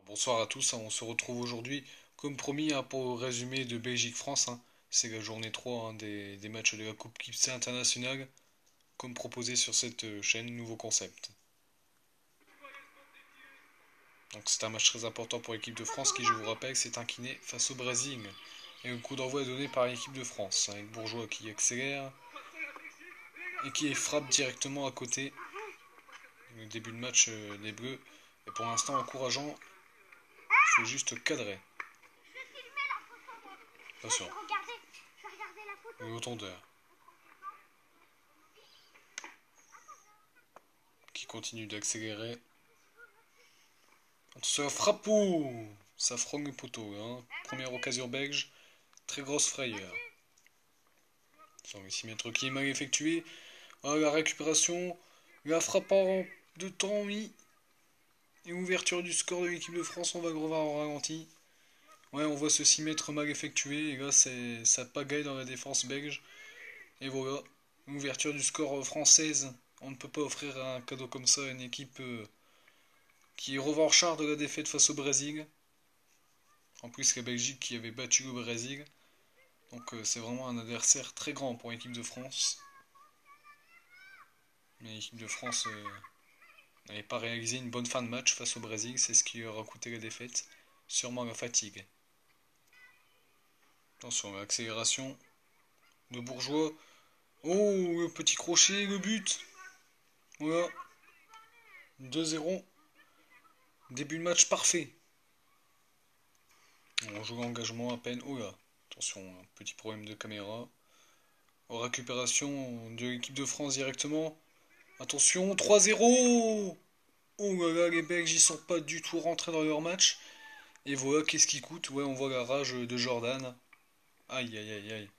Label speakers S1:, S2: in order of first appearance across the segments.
S1: Bonsoir à tous, on se retrouve aujourd'hui comme promis pour le résumé de Belgique-France. C'est la journée 3 des matchs de la Coupe Kipsey internationale, comme proposé sur cette chaîne, nouveau concept. Donc c'est un match très important pour l'équipe de France qui, je vous rappelle, s'est incliné face au Brésil. Et le coup d'envoi est donné par l'équipe de France, avec Bourgeois qui accélère et qui frappe directement à côté. Le début de match des Bleus est pour l'instant encourageant, il faut juste cadrer. Attention, le rotondeur qui continue d'accélérer. Attention, frappe! Ça frogne le poteau. Première occasion belge, très grosse frayeur. 6 mètres qui est mal effectué. La récupération, la frappe de temps mis. Et ouverture du score de l'équipe de France, on va le revoir au ralenti. Ouais, on voit ce 6 mètres mal effectué. Et là, ça pagaille dans la défense belge. Et voilà, ouverture du score française. On ne peut pas offrir un cadeau comme ça à une équipe qui est revanchard de la défaite face au Brésil. En plus, la Belgique qui avait battu le Brésil. Donc c'est vraiment un adversaire très grand pour l'équipe de France. Mais l'équipe de France n'avait pas réalisé une bonne fin de match face au Brésil. C'est ce qui leur a coûté la défaite. Sûrement la fatigue. Attention, l'accélération de Bourgeois. Oh, le petit crochet, le but. Voilà. 2-0. Début de match parfait. On joue l'engagement à peine. Oh là. Attention, un petit problème de caméra. Récupération de l'équipe de France directement. Attention, 3-0. Oh là là, les Belges ils sont pas du tout rentrés dans leur match. Et voilà, qu'est-ce qui coûte? Ouais, on voit la rage de Jordan. Aïe aïe aïe aïe.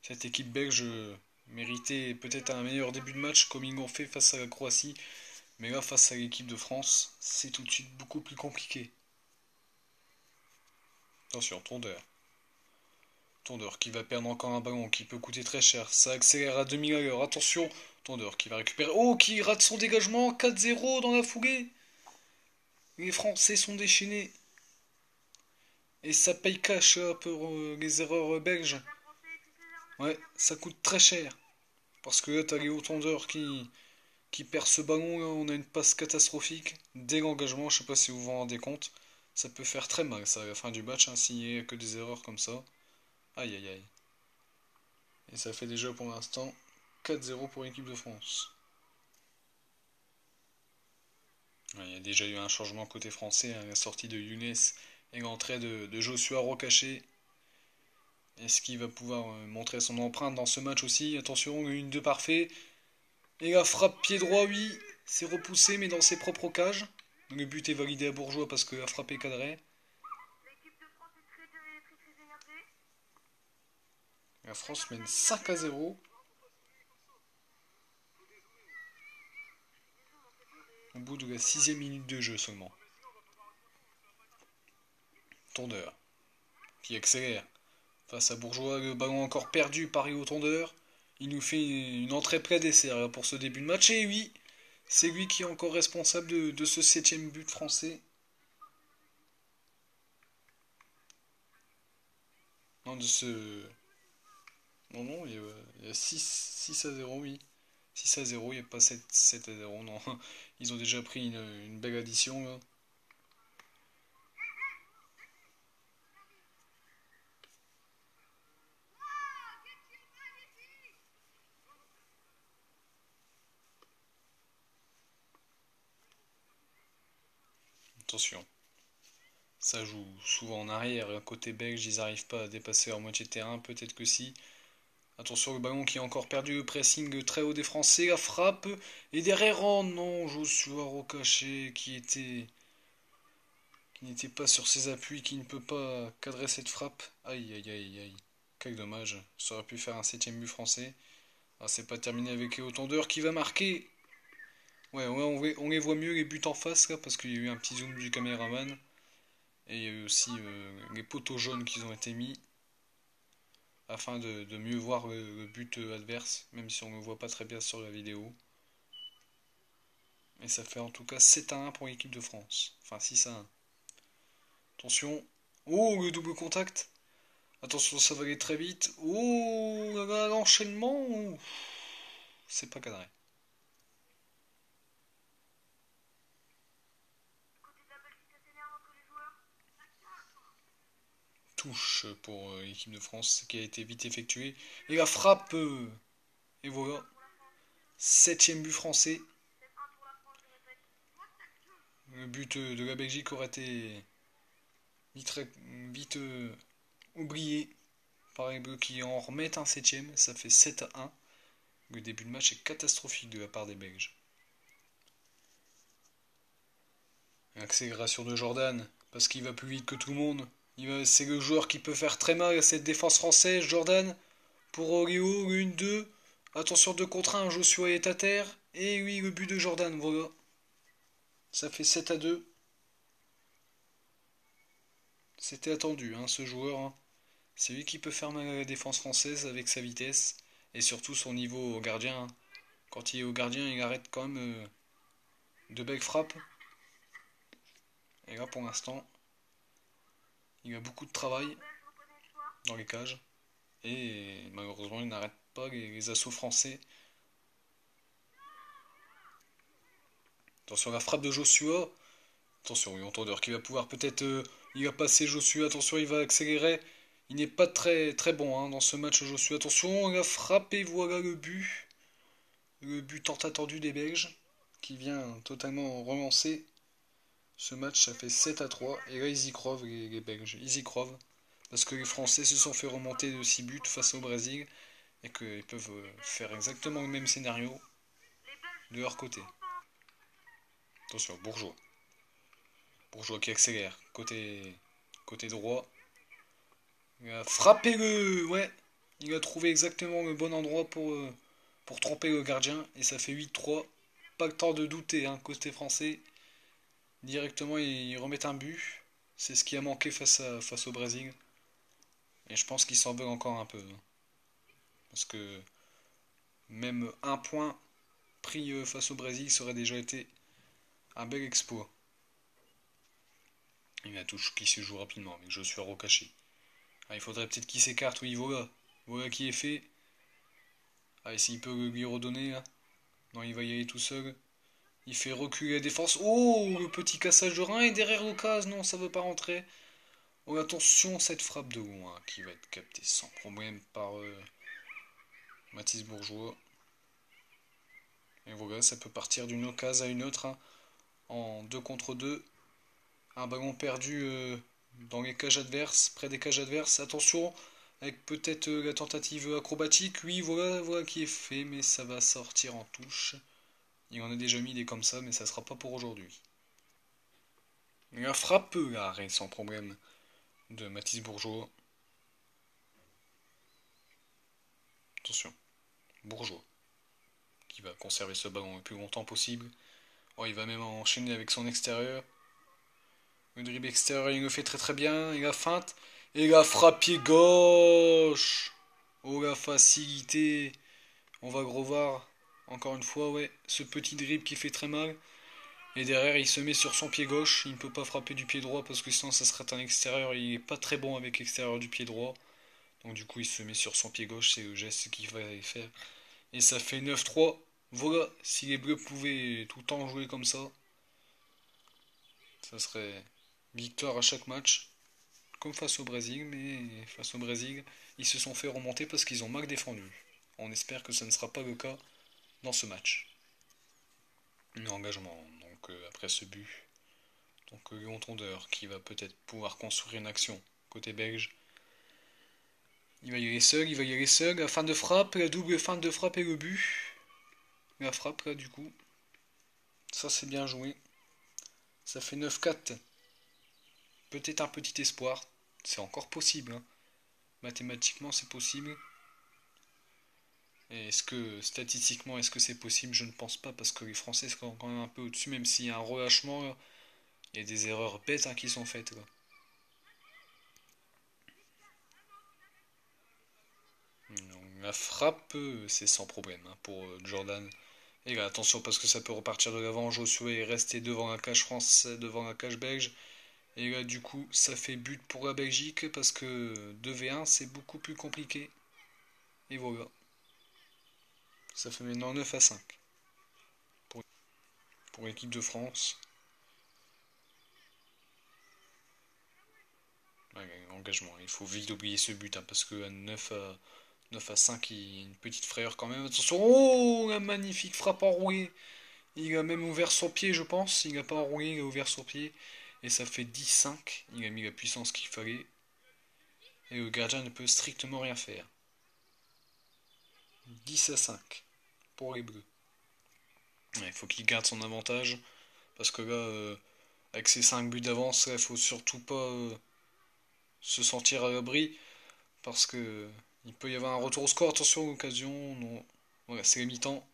S1: Cette équipe belge méritait peut-être un meilleur début de match comme ils l'ont fait face à la Croatie. Mais là, face à l'équipe de France, c'est tout de suite beaucoup plus compliqué. Attention, Tondeur. Tondeur qui va perdre encore un ballon qui peut coûter très cher. Ça accélère à 2000 à l'heure. Attention, Tondeur qui va récupérer. Oh, qui rate son dégagement. 4-0 dans la foulée. Les Français sont déchaînés. Et ça paye cash pour les erreurs belges. Ouais, ça coûte très cher. Parce que là, t'as Léo Tondeur qui perd ce ballon. Là, on a une passe catastrophique. Dès l'engagement, je sais pas si vous vous en rendez compte. Ça peut faire très mal, ça, à la fin du match, s'il n'y a que des erreurs comme ça. Aïe aïe aïe. Et ça fait déjà pour l'instant 4-0 pour l'équipe de France. Ouais, il y a déjà eu un changement côté français, la sortie de Younes et l'entrée de Joshua Rocaché. Est-ce qu'il va pouvoir montrer son empreinte dans ce match aussi? Attention, une 2 parfait. Et la frappe pied droit, oui. C'est repoussé, mais dans ses propres cages. Le but est validé à Bourgeois parce que la frappe est cadrée. La France mène 5-0. Au bout de la 6e minute de jeu seulement. Tondeur qui accélère. Face à Bourgeois, le ballon encore perdu par Rio Tondeur. Il nous fait une entrée près-dessert pour ce début de match. Et oui, c'est lui qui est encore responsable de ce 7e but français. Non, de ce... Non, non, il y a 6-0, oui. 6-0, il n'y a pas 7-0, non. Ils ont déjà pris une belle addition, là. Attention. Ça joue souvent en arrière. Côté belge, ils n'arrivent pas à dépasser leur moitié de terrain. Peut-être que si. Attention, le ballon qui a encore perdu le pressing très haut des Français. La frappe. Et derrière, oh non, Joshua Rocaché qui n'était pas sur ses appuis, qui ne peut pas cadrer cette frappe. Aïe, aïe, aïe, aïe. Quel dommage. Ça aurait pu faire un 7e but français. Ah, c'est pas terminé avec Léo Tondeur qui va marquer. Ouais, on les voit mieux les buts en face là, parce qu'il y a eu un petit zoom du caméraman. Et il y a eu aussi les poteaux jaunes qui ont été mis afin de mieux voir le but adverse, même si on ne le voit pas très bien sur la vidéo. Et ça fait en tout cas 7-1 pour l'équipe de France. Enfin 6-1. Attention. Oh, le double contact. Attention, ça va aller très vite. Oh, là là, l'enchaînement. C'est pas cadré. Touche pour l'équipe de France qui a été vite effectuée. Et la frappe. Et voilà. Septième but français. Le but de la Belgique aurait été vite, vite oublié par les Bleus qui en remettent un septième. Ça fait 7-1. Le début de match est catastrophique de la part des Belges. Accélération de Jordan, parce qu'il va plus vite que tout le monde. C'est le joueur qui peut faire très mal à cette défense française, Jordan. Pour Oléo, le 1-2. Attention 2 contre 1, Joshua est à terre. Et oui, le but de Jordan, voilà. Ça fait 7-2. C'était attendu, hein, ce joueur. Hein. C'est lui qui peut faire mal à la défense française avec sa vitesse. Et surtout son niveau au gardien. Hein. Quand il est au gardien, il arrête quand même de belles frappes. Et là, pour l'instant, il a beaucoup de travail dans les cages. Et malheureusement, il n'arrête pas les assauts français. Attention, la frappe de Joshua. Attention, oui, entendeur qui va pouvoir peut-être. Il va passer Joshua. Attention, il va accélérer. Il n'est pas très très bon hein, dans ce match, Joshua. Attention, il a frappé. Voilà le but. Le but tant attendu des Belges. Qui vient totalement relancer ce match. Ça fait 7-3. Et là, ils y crevent, les Belges. Ils y crevent. Parce que les Français se sont fait remonter de 6 buts face au Brésil. Et qu'ils peuvent faire exactement le même scénario de leur côté. Attention, Bourgeois. Bourgeois qui accélère. Côté droit. Il a frappé le. Ouais. Il a trouvé exactement le bon endroit pour tromper le gardien. Et ça fait 8-3. Pas le temps de douter, hein, côté français. Directement, ils remettent un but. C'est ce qui a manqué face au Brésil. Et je pense qu'ils s'en veulent encore un peu. Hein. Parce que même un point pris face au Brésil, ça aurait déjà été un bel exploit. Il y a touche qui se joue rapidement avec Joshua Rokashi. Ah, il faudrait peut-être qu'il s'écarte, oui, voilà. Voilà qui est fait. Ah, et s'il peut lui redonner, là. Non, il va y aller tout seul. Il fait reculer la défense. Oh, le petit cassage de rein. Et derrière l'occasion, non, ça veut pas rentrer. Oh, attention, cette frappe de loin qui va être captée sans problème par Mathis Bourgeois. Et voilà, ça peut partir d'une occasion à une autre. Hein, en 2 contre 2. Un ballon perdu dans les cages adverses, près des cages adverses. Attention, avec peut-être la tentative acrobatique. Oui, voilà qui est fait, mais ça va sortir en touche. Il en a déjà mis des comme ça, mais ça sera pas pour aujourd'hui. La frappe, l'arrêt sans problème de Mathis Bourgeois. Attention, Bourgeois, qui va conserver ce ballon le plus longtemps possible. Oh, il va même enchaîner avec son extérieur. Le dribble extérieur, il le fait très très bien. Et la feinte. Et la frappe pied gauche. Oh la facilité. On va revoir encore une fois, ouais, ce petit dribble qui fait très mal. Et derrière, il se met sur son pied gauche. Il ne peut pas frapper du pied droit parce que sinon ça serait un extérieur. Il n'est pas très bon avec l'extérieur du pied droit. Donc du coup, il se met sur son pied gauche. C'est le geste qu'il va faire. Et ça fait 9-3. Voilà, si les Bleus pouvaient tout le temps jouer comme ça serait victoire à chaque match. Comme face au Brésil, mais face au Brésil, ils se sont fait remonter parce qu'ils ont mal défendu. On espère que ce ne sera pas le cas dans ce match. L'engagement, donc après ce but. Donc Léon Tondeur qui va peut-être pouvoir construire une action côté belge. Il va y aller seul, la fin de frappe, la double fin de frappe et le but. La frappe là du coup. Ça c'est bien joué. Ça fait 9-4. Peut-être un petit espoir. C'est encore possible. Hein. Mathématiquement c'est possible. Et est-ce que statistiquement est-ce que c'est possible? Je ne pense pas parce que les Français sont quand même un peu au-dessus, même s'il y a un relâchement, là, il y a des erreurs bêtes hein, qui sont faites. Là. Donc, la frappe, c'est sans problème hein, pour Jordan. Et là, attention parce que ça peut repartir de l'avant. Josué est resté devant la cage française, devant la cage belge. Et là, du coup, ça fait but pour la Belgique parce que 2v1, c'est beaucoup plus compliqué. Et voilà. Ça fait maintenant 9-5 pour, pour l'équipe de France. Ouais, engagement, il faut vite oublier ce but hein, parce que à 9 à 5, il y a une petite frayeur quand même. Attention, oh, la magnifique frappe enrouée. Il a même ouvert son pied, je pense. Il n'a pas enroulé, il a ouvert son pied. Et ça fait 10-5. Il a mis la puissance qu'il fallait. Et le gardien ne peut strictement rien faire. 10-5 pour les Bleus. Ouais, il faut qu'il garde son avantage. Parce que là, avec ses 5 buts d'avance, il faut surtout pas se sentir à l'abri. Parce que il peut y avoir un retour au score. Attention, occasion. Non. Voilà, c'est la mi-temps.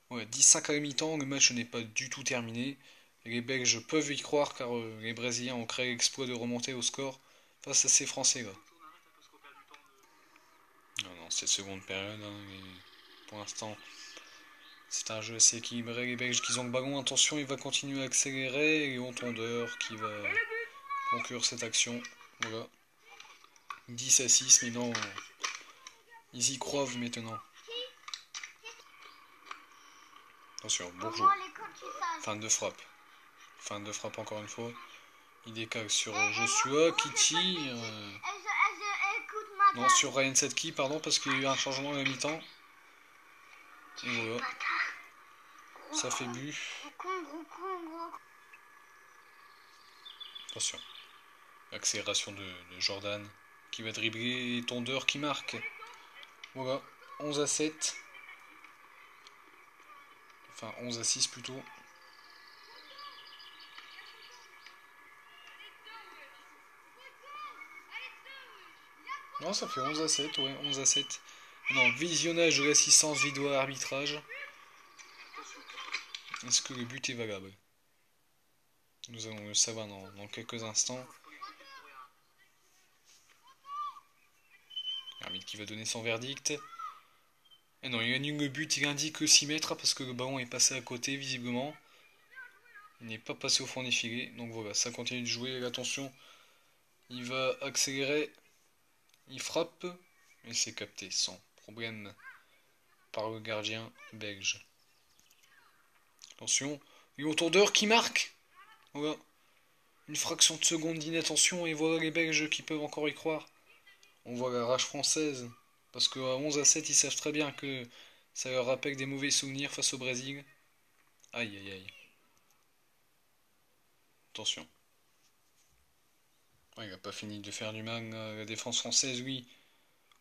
S1: Ouais, 10-5 à la mi-temps. Le match n'est pas du tout terminé. Et les Belges peuvent y croire car les Brésiliens ont créé l'exploit de remonter au score face à ces Français là. Non, non, cette seconde période, hein, pour l'instant, c'est un jeu assez équilibré. Les Belges qui ont le ballon, attention, il va continuer à accélérer. Et Tondeur qui va conclure cette action. Voilà. 10-6, mais non, ils y croient maintenant. Attention, Bourgeot. Fin de frappe. Fin de frappe encore une fois. Il décale sur Joshua qui tire. Non, sur Ryan Setki, pardon, parce qu'il y a eu un changement à la mi-temps. Et voilà. Ça fait but. Attention. Accélération de Jordan qui va dribbler et Tondeur qui marque. Voilà. 11-7. Enfin, 11-6 plutôt. Non, ça fait 11-7, ouais, 11-7. Non, visionnage de l'assistance vidéo arbitrage. Est-ce que le but est valable? Nous allons le savoir dans quelques instants. L'arbitre qui va donner son verdict. Et non, il annule le but, il indique 6 mètres parce que le ballon est passé à côté visiblement. Il n'est pas passé au fond des filets. Donc voilà, ça continue de jouer. Attention, il va accélérer. Il frappe. Et c'est capté sans problème par le gardien belge. Attention, Léon Tondeur qui marque. Voilà. Une fraction de seconde d'inattention et voilà les Belges qui peuvent encore y croire. On voit la rage française. Parce qu'à 11-7, ils savent très bien que ça leur rappelle des mauvais souvenirs face au Brésil. Aïe aïe aïe. Attention. Ouais, il n'a pas fini de faire du mal, la défense française, oui.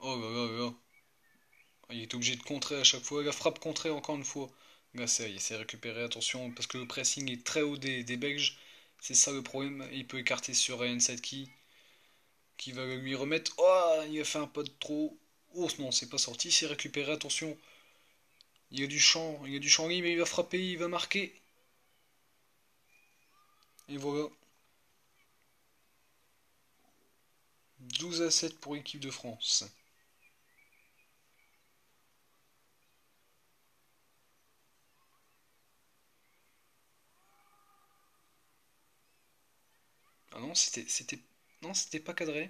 S1: Oh là là là. Il est obligé de contrer à chaque fois. La frappe contrée encore une fois. Là, ça y est, c'est récupéré. Attention, parce que le pressing est très haut des Belges. C'est ça le problème. Il peut écarter sur Ryan Sadki qui va lui remettre. Oh, il a fait un pas de trop. Oh non, c'est pas sorti, c'est récupéré. Attention. Il y a du champ libre, il va frapper, il va marquer. Et voilà. 12-7 pour l'équipe de France. Ah non, non, c'était pas cadré.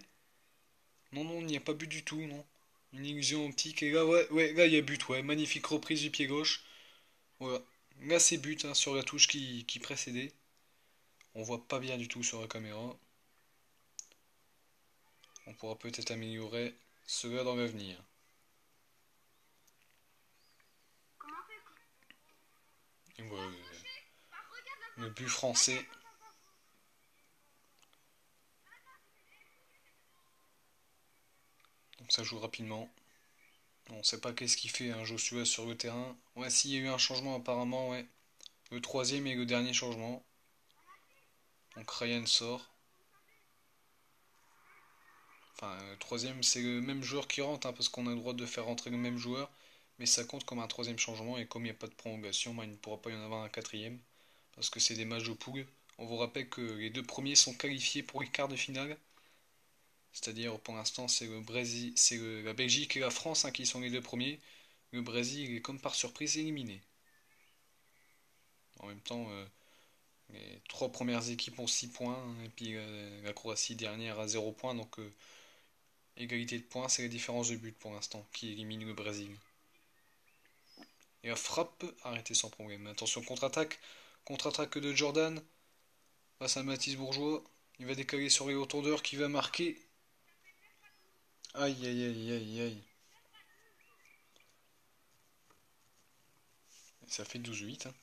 S1: Non, non, il n'y a pas but du tout, non. Une illusion optique. Et là, ouais, ouais, là, il y a but, ouais. Magnifique reprise du pied gauche. Voilà. Là, c'est but hein, sur la touche qui précédait. On voit pas bien du tout sur la caméra. On pourra peut-être améliorer cela dans l'avenir. Et voilà, le but français. Donc ça joue rapidement. On sait pas qu'est-ce qu'il fait un Joshua sur le terrain. Ouais, s'il y a eu un changement apparemment, ouais. Le troisième et le dernier changement. Donc Ryan sort. Enfin, le troisième, c'est le même joueur qui rentre, hein, parce qu'on a le droit de faire rentrer le même joueur. Mais ça compte comme un troisième changement, et comme il n'y a pas de prolongation, bah, il ne pourra pas y en avoir un quatrième. Parce que c'est des matchs de poule. On vous rappelle que les deux premiers sont qualifiés pour les quarts de finale. C'est-à-dire, pour l'instant, c'est le Brésil, la Belgique et la France hein, qui sont les deux premiers. Le Brésil est comme par surprise éliminé. En même temps, Les trois premières équipes ont 6 points, hein, et puis la Croatie dernière a 0 points, donc égalité de points, c'est la différence de but pour l'instant qui élimine le Brésil. Et la frappe arrêtée sans problème. Attention, contre-attaque de Jordan face à Mathis Bourgeois. Il va décaler sur les rotondeurs qui va marquer. Aïe aïe aïe aïe aïe. Ça fait 12-8. Hein.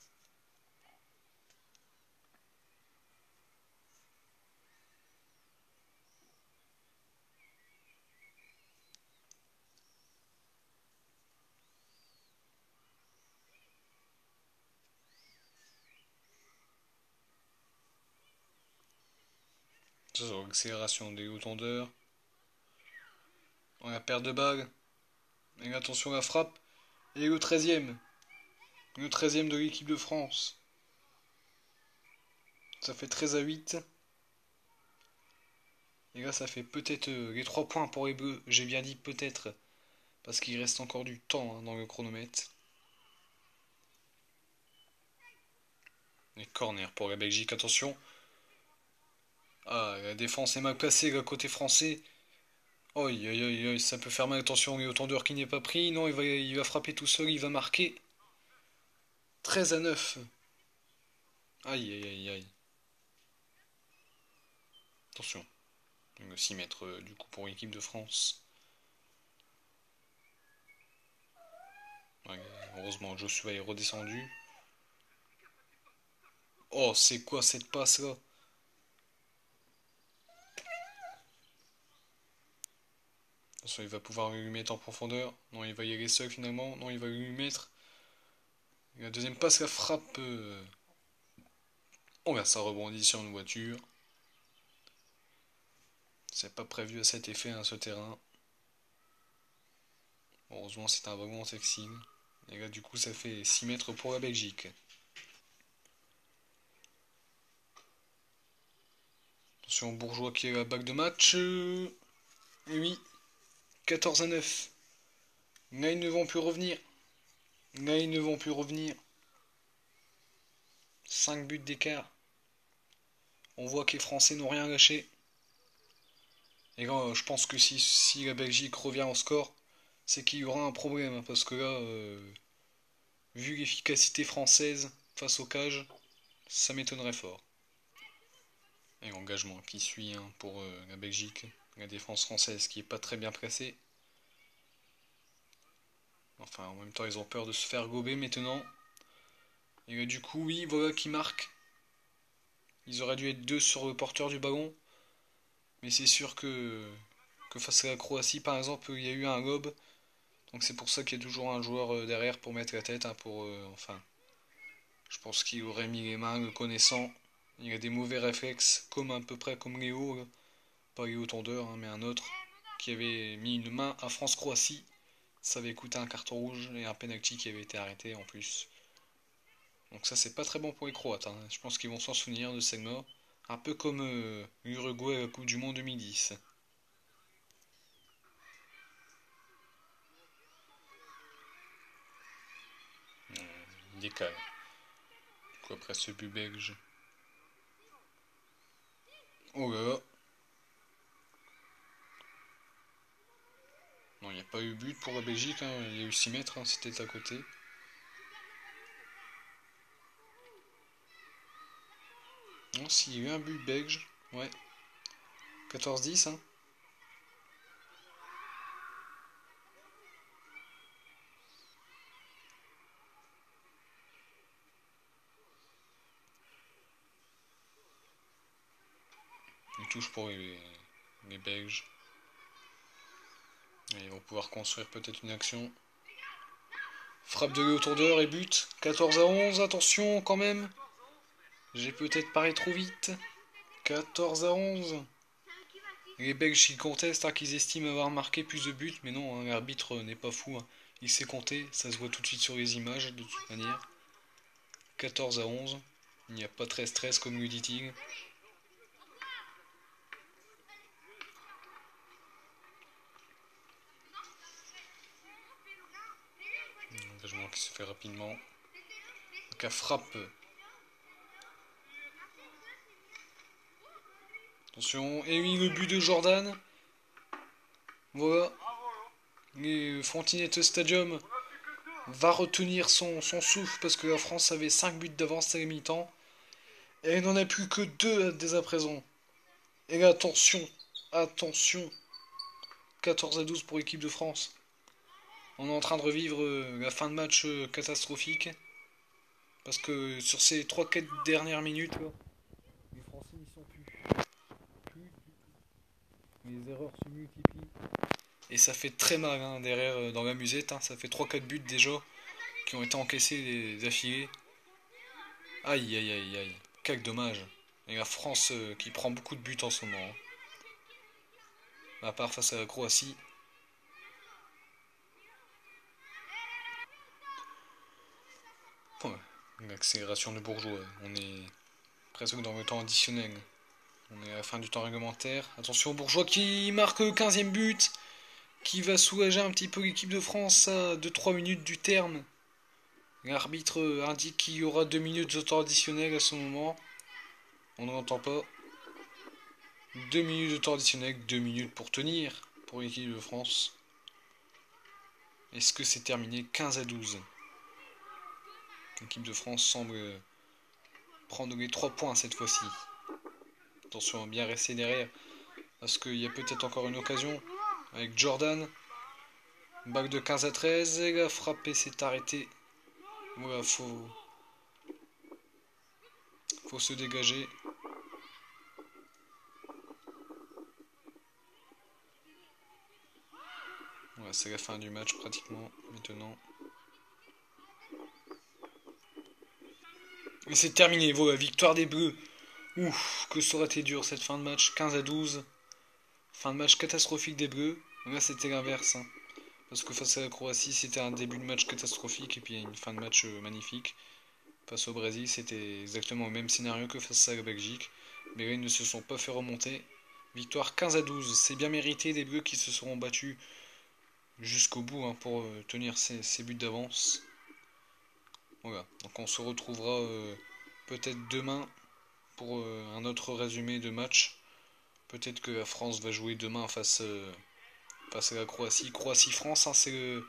S1: Ça, c'est l'accélération des rotondeurs. On a perte de balle. Et attention à la frappe. Et le 13e. Le 13e de l'équipe de France. Ça fait 13-8. Et là, ça fait peut-être les 3 points pour les Bleus. J'ai bien dit peut-être. Parce qu'il reste encore du temps hein, dans le chronomètre. Les corners pour la Belgique, attention. Ah, la défense est mal placée, le côté français. Aïe, aïe, aïe, aïe, ça peut faire mal, attention, il y a tendeur qui n'est pas pris. Non, il va frapper tout seul, il va marquer. 13-9. Aïe, aïe, aïe, aïe. Attention. 6 mètres du coup pour l'équipe de France. Ouais, heureusement, Joshua est redescendu. Oh, c'est quoi cette passe là? Attention, il va pouvoir lui mettre en profondeur. Non, il va y aller seul finalement. Non, il va lui mettre. Et la deuxième passe, la frappe. Oh, là, ça rebondit sur une voiture. C'est pas prévu à cet effet, hein, ce terrain. Heureusement, c'est un wagon sexy. Et là, du coup, ça fait 6 mètres pour la Belgique. Attention, Bourgeois qui est la bague de match. Et oui, 14-9. Là, ils ne vont plus revenir. Là, ils ne vont plus revenir. 5 buts d'écart. On voit que les Français n'ont rien lâché. Et là, je pense que si la Belgique revient au score, c'est qu'il y aura un problème. Hein, parce que là, vu l'efficacité française face au cage, ça m'étonnerait fort. Et l'engagement qui suit hein, pour la Belgique. La défense française qui est pas très bien pressée. Enfin, en même temps, ils ont peur de se faire gober maintenant. Et là, du coup, oui, voilà qui marque. Ils auraient dû être deux sur le porteur du ballon. Mais c'est sûr que face à la Croatie, par exemple, il y a eu un lob. Donc c'est pour ça qu'il y a toujours un joueur derrière pour mettre la tête. Hein, enfin, je pense qu'il aurait mis les mains, le connaissant. Il a des mauvais réflexes, comme à peu près comme Léo. Là. Pas Léo Tondeur, hein, mais un autre. Qui avait mis une main à France-Croatie. Ça avait coûté un carton rouge et un penalty qui avait été arrêté en plus. Donc ça c'est pas très bon pour les Croates. Hein. Je pense qu'ils vont s'en souvenir de celle-là. Un peu comme l'Uruguay à la Coupe du Monde 2010. Il décale. Du coup après ce but belge. Oh là là. Non, il n'y a pas eu but pour la Belgique. Hein. Il y a eu 6 mètres, hein. C'était à côté. Non, s'il y a eu un but belge. Ouais. 14-10. Hein. Une touche pour les Belges. Et ils vont pouvoir construire peut-être une action. Frappe de Léo Tourdeur et but. 14-11. Attention quand même. J'ai peut-être parlé trop vite. 14-11. Les Belges qui contestent, hein, qu'ils estiment avoir marqué plus de buts, mais non, hein, l'arbitre n'est pas fou. Hein. Il sait compter, ça se voit tout de suite sur les images, de toute manière. 14-11. Il n'y a pas très stress comme lui dit-il. Engagement qui se fait rapidement. Donc la frappe Attention, et oui, le but de Jordan. Voilà. Et Fontinette Stadium va retenir son souffle parce que la France avait 5 buts d'avance à la mi-temps. Et elle n'en a plus que 2 dès à présent. Et là, attention, attention. 14-12 pour l'équipe de France. On est en train de revivre la fin de match catastrophique. Parce que sur ces 3-4 dernières minutes, là, les Français n'y sont plus. Plus du tout. Les erreurs se multiplient. Et ça fait très mal hein, derrière dans la musette. Hein. Ça fait 3-4 buts déjà qui ont été encaissés d'affilée. Aïe aïe aïe aïe. Quel dommage. Et la France qui prend beaucoup de buts en ce moment. Hein. À part face à la Croatie. Ouais. L'accélération de Bourgeois. On est presque dans le temps additionnel. On est à la fin du temps réglementaire. Attention, Bourgeois qui marque le 15e but. Qui va soulager un petit peu l'équipe de France à 2-3 minutes du terme. L'arbitre indique qu'il y aura 2 minutes de temps additionnel à ce moment. On ne l'entend pas. 2 minutes de temps additionnel, 2 minutes pour tenir pour l'équipe de France. Est-ce que c'est terminé 15-12? L'équipe de France semble prendre les 3 points cette fois-ci. Attention à bien rester derrière. Parce qu'il y a peut-être encore une occasion. Avec Jordan. Bac de 15-13. Et la frappe s'est arrêtée. Voilà, faut se dégager. Voilà, c'est la fin du match pratiquement maintenant. Et c'est terminé, voilà, victoire des Bleus. Ouf, que ça aurait été dur cette fin de match, 15-12. Fin de match catastrophique des Bleus. Là c'était l'inverse. Hein. Parce que face à la Croatie, c'était un début de match catastrophique et puis une fin de match magnifique. Face au Brésil, c'était exactement le même scénario que face à la Belgique. Mais là, ils ne se sont pas fait remonter. Victoire 15-12. C'est bien mérité des Bleus qui se seront battus jusqu'au bout hein, pour tenir ces buts d'avance. Voilà, donc on se retrouvera peut-être demain pour un autre résumé de match. Peut-être que la France va jouer demain face à la Croatie. Croatie-France, hein, c'est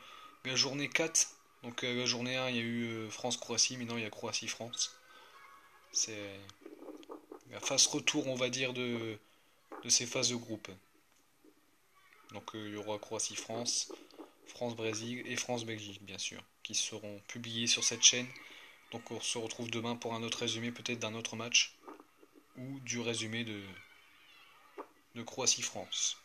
S1: la journée 4. Donc la journée 1, il y a eu France-Croatie, mais non, il y a Croatie-France. C'est la phase retour, on va dire, de ces phases de groupe. Donc il y aura Croatie-France, France-Brésil et France-Belgique, bien sûr, qui seront publiés sur cette chaîne. Donc on se retrouve demain pour un autre résumé, peut-être d'un autre match, ou du résumé de Croatie-France.